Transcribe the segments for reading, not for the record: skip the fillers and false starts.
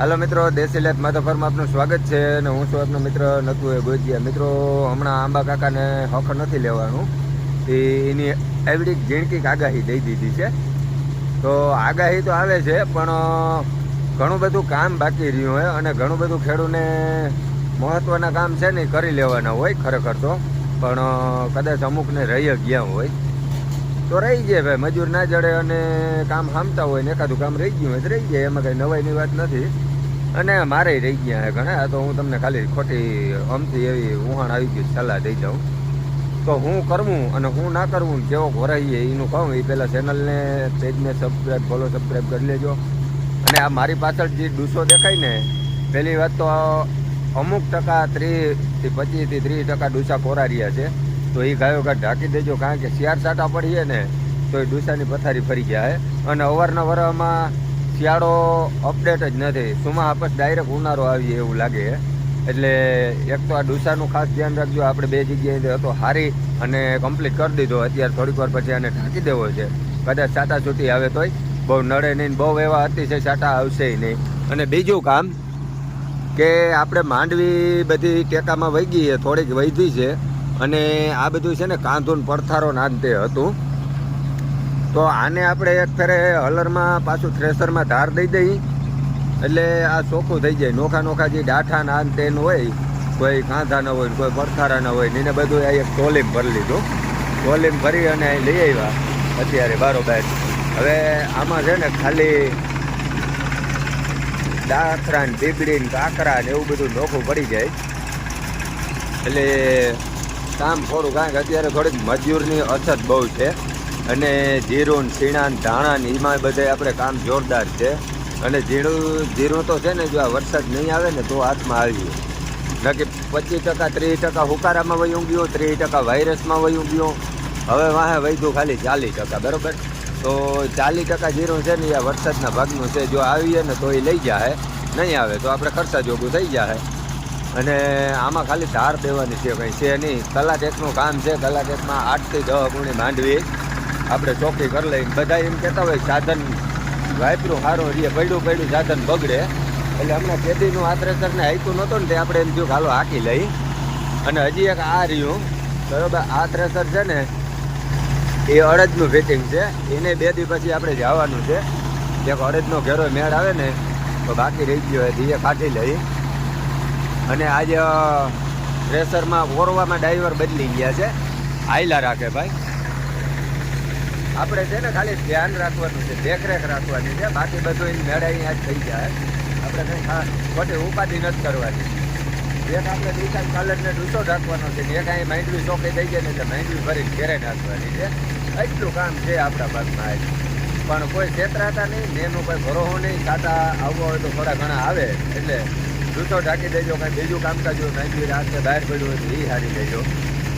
હાલો મિત્રો, દેશી લાઈફ માધવફરમાં આપનું સ્વાગત છે અને હું છું આપનો મિત્ર નતુ ગોજિયા. મિત્રો, હમણાં આંબા કાકાને હક નથી લેવાનું, એની એવડી ઝીણકી આગાહી દઈ દીધી છે. તો આગાહી તો આવે છે, પણ ઘણું બધું કામ બાકી રહ્યું હોય અને ઘણું બધું ખેડૂતને મહત્ત્વના કામ છે ને કરી લેવાના હોય ખરેખર તો, પણ કદાચ અમુકને રહી ગયા હોય તો રહી જાય ભાઈ, મજૂર ના જડે અને કામ હામતા હોય ને એકાદું કામ રહી ગયું હોય તો રહી જાય, એમાં કંઈ નવાઈની વાત નથી. અને મારે રહી ગયા હે ઘણા, તો હું તમને ખાલી ખોટી અમથી એવી ઉહાણ આવી ગઈ સલાહ દઈ જાઉં. તો હું કરવું અને હું ના કરવું ને કેવો ભરાઈએ એનું કહું. એ પહેલાં ચેનલને પેજને સબસ્ક્રાઈબ સબસ્ક્રાઈબ કરી લેજો. અને આ મારી પાછળ જે ડૂસો દેખાય ને, પહેલી વાત તો અમુક ટકા 30 થી 25 થી 30% ડૂસા કોરા રહ્યા છે. તો એ ગાયો ઘાટ ઢાંકી દેજો, કારણ કે શિયાળ સાટા પડીએ ને તો એ ડૂસાની પથારી ફરી ગયા છે. અને અવારનવારમાં શિયાળો અપડેટ જ નથી, સુમા આપસ ડાયરેક્ટ ઉનાળો આવીએ એવું લાગે છે. એટલે એક તો આ ડૂસાનું ખાસ ધ્યાન રાખજો. આપણે બે જગ્યાએ હતો હારી અને કમ્પ્લીટ કરી દીધો, અત્યારે થોડીક વાર પછી આને ઢાંકી દેવો છે. કદાચ સાટા છૂટી આવે તોય બહુ નડે નહીં, બહુ એવા અતિશય સાટા આવશે નહીં. અને બીજું કામ કે આપણે માંડવી બધી ટેકામાં વહી ગઈ છે, થોડીક વધી છે. અને આ બધું છે ને કાંધુન પડથારો નાંતે હતું, તો આને આપણે એક ફેરે હલરમાં પાછું થ્રેસરમાં ધાર દઈ દઈ એટલે આ ચોખ્ખું થઈ જાય. નોખા નોખા જે ડાઠા ના તેન હોય, કોઈ કાંધા ના હોય, કોઈ પડથારા ના હોય, એને બધું આ એક ટોલીમ ભરી લીધું. ટોલીમ ભરી અને લઈ આવ્યા અત્યારે બારોબાર. હવે આમાં છે ને ખાલી દાખરા ને બીબડી ને કાકરા ને એવું બધું નોખું પડી જાય. એટલે કામ થોડું, કારણ કે અત્યારે થોડીક મજૂરની અછત બહુ છે. અને જીરું સીણા ધાણા ને એમાં બધે આપણે કામ જોરદાર છે. અને જીરું તો છે ને, જો આ વરસાદ નહીં આવે ને તો હાથમાં આવી નક્કી 25% 30% હુકારામાં વયું ગયું, 30% વાયરસમાં વયું ગયું. હવે વાહે વધ્યું ખાલી 40%, બરાબર. તો 40% જીરું છે ને એ વરસાદના ભાગનું છે. જો આવીએ ને તો એ લઈ જાય, નહીં આવે તો આપણે ખર્ચા જોગું થઈ જાય. અને આમાં ખાલી ધાર દેવાની છે, કંઈ છે નહીં. કલાક એકનું કામ છે, કલાક એકમાં 8 થી 10 ગુણી માંડવી આપણે ચોખ્ખી કરી લઈએ. બધા એમ કહેતા હોય સાધન વાપરું સારું રહીએ, પડ્યું સાધન બગડે. એટલે હમણાં ખેતીનું આ થ્રેસરને હાઈકું નહોતું ને તે આપણે એમ થયું હાલો હાકી લઈ. અને હજી એક આ રહ્યું, બરાબર. આ થ્રેસર છે ને એ અડદનું ફિટિંગ છે, એને 2 દી પછી આપણે જવાનું છે. એક અડદનો ઘેરો મેળ આવે ને તો બાકી રહી ગયો હોય એ કાઢી લઈ. અને આજે થ્રેસરમાં ઓરવામાં ડ્રાઈવર બદલી ગયા છે, આયલા રાખે ભાઈ. આપણે છે ને ખાલી ધ્યાન રાખવાનું છે, દેખરેખ રાખવાની છે, બાકી બધું એની મેળાઈ આજ થઈ જાય. આપણે કંઈ ખાસ ખોટી ઉપાધિ નથી કરવાની. એક આપણે દુકાન કાલરને ડૂસો રાખવાનો છે, એક અહીં માંડવી ચોખ્ખી થઈ જાય ને એટલે માંડવી ભરીને ઘેરે નાખવાની છે. એટલું કામ છે આપણા ભાગમાં આજ. પણ કોઈ છેતરાતા નહીં ને એનું કોઈ ભરોસો નહીં. કાંટા આવવો હોય તો થોડા ઘણા આવે એટલે ડૂસો ઢાંકી દેજો. કાંઈ બીજું કામકાજ હોય, માંડવી રાતે બહાર પડ્યું હોય તો એ હારી દેજો.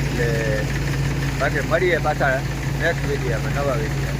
એટલે બાકી મળીએ પાછા નેક્સ્ટ વિડીયોમાં, નવા વિડીયો.